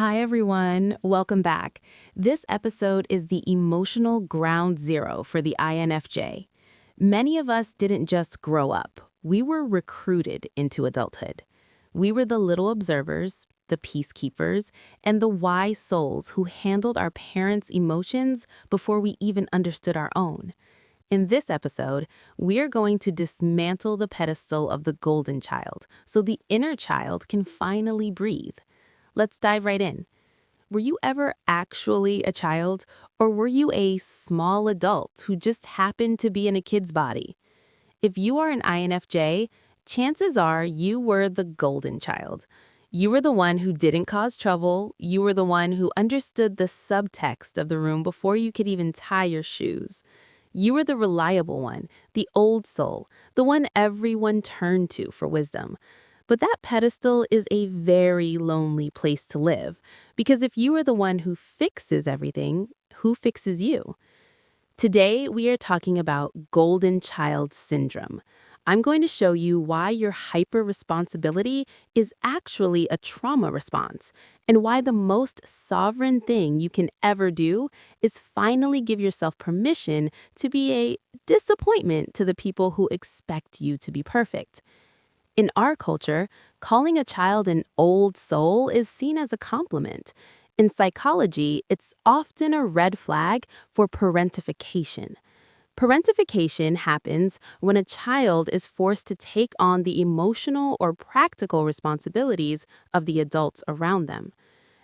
Hi, everyone. Welcome back. This episode is the emotional ground zero for the INFJ. Many of us didn't just grow up, we were recruited into adulthood. We were the little observers, the peacekeepers, and the wise souls who handled our parents' emotions before we even understood our own. In this episode, we are going to dismantle the pedestal of the golden child so the inner child can finally breathe. Let's dive right in. Were you ever actually a child, or were you a small adult who just happened to be in a kid's body? If you are an INFJ, chances are you were the golden child. You were the one who didn't cause trouble. You were the one who understood the subtext of the room before you could even tie your shoes. You were the reliable one, the old soul, the one everyone turned to for wisdom. But that pedestal is a very lonely place to live, because if you are the one who fixes everything, who fixes you? Today, we are talking about golden child syndrome. I'm going to show you why your hyper-responsibility is actually a trauma response, and why the most sovereign thing you can ever do is finally give yourself permission to be a disappointment to the people who expect you to be perfect. In our culture, calling a child an old soul is seen as a compliment. In psychology, it's often a red flag for parentification. Parentification happens when a child is forced to take on the emotional or practical responsibilities of the adults around them.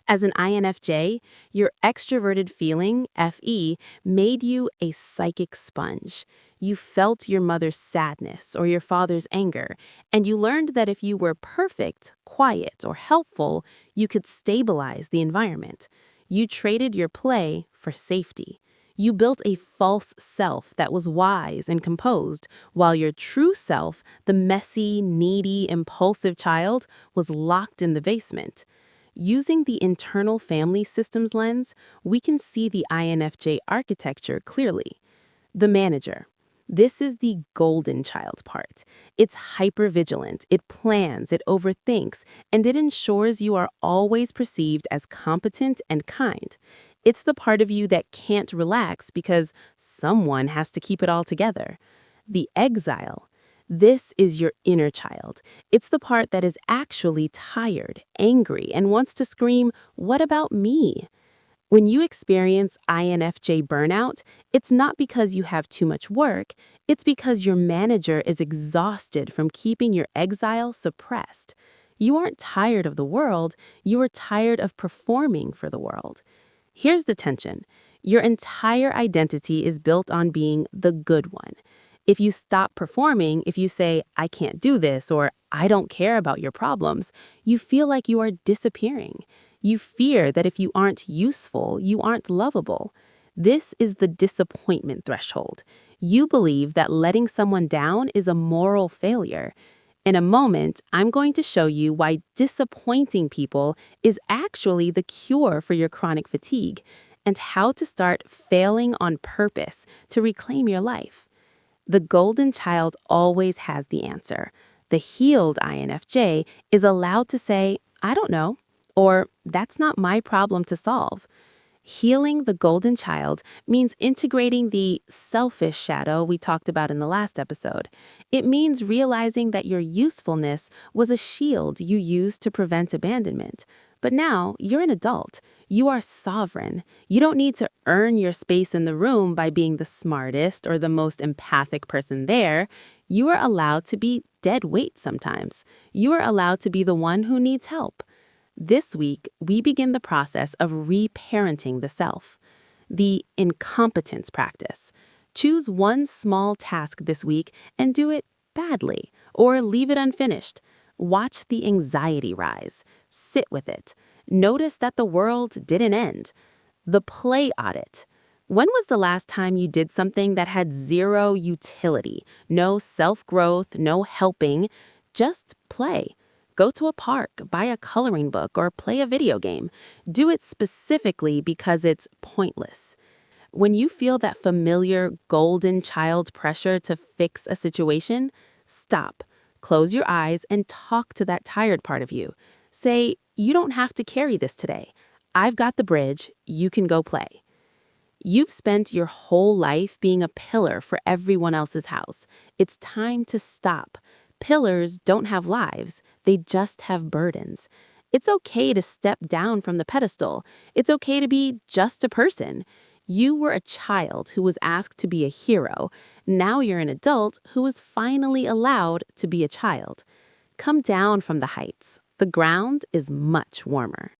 As an INFJ, your extroverted feeling, FE, made you a psychic sponge. You felt your mother's sadness or your father's anger, and you learned that if you were perfect, quiet, or helpful, you could stabilize the environment. You traded your play for safety. You built a false self that was wise and composed, while your true self, the messy, needy, impulsive child, was locked in the basement. Using the internal family systems lens, we can see the INFJ architecture clearly. The manager. This is the golden child part. It's hypervigilant, it plans, it overthinks, and it ensures you are always perceived as competent and kind. It's the part of you that can't relax because someone has to keep it all together. The exile. This is your inner child. It's the part that is actually tired, angry, and wants to scream, "What about me?" When you experience INFJ burnout, it's not because you have too much work, it's because your manager is exhausted from keeping your exile suppressed. You aren't tired of the world, you are tired of performing for the world. Here's the tension. Your entire identity is built on being the good one. If you stop performing, if you say, "I can't do this," or "I don't care about your problems," you feel like you are disappearing. You fear that if you aren't useful, you aren't lovable. This is the disappointment threshold. You believe that letting someone down is a moral failure. In a moment, I'm going to show you why disappointing people is actually the cure for your chronic fatigue, and how to start failing on purpose to reclaim your life. The golden child always has the answer. The healed INFJ is allowed to say, "I don't know," or "That's not my problem to solve." Healing the golden child means integrating the selfish shadow we talked about in the last episode. It means realizing that your usefulness was a shield you used to prevent abandonment. But now you're an adult. You are sovereign. You don't need to earn your space in the room by being the smartest or the most empathic person there. You are allowed to be dead weight sometimes. You are allowed to be the one who needs help. This week, we begin the process of reparenting the self. The incompetence practice. Choose one small task this week and do it badly, or leave it unfinished. Watch the anxiety rise. Sit with it. Notice that the world didn't end. The play audit. When was the last time you did something that had zero utility, no self-growth, no helping, just play? Go to a park, buy a coloring book, or play a video game. Do it specifically because it's pointless. When you feel that familiar golden child pressure to fix a situation, stop. Close your eyes and talk to that tired part of you. Say, "You don't have to carry this today. I've got the bridge, you can go play. You've spent your whole life being a pillar for everyone else's house. It's time to stop. Pillars don't have lives, they just have burdens. It's okay to step down from the pedestal. It's okay to be just a person. You were a child who was asked to be a hero. Now you're an adult who is finally allowed to be a child. Come down from the heights. The ground is much warmer.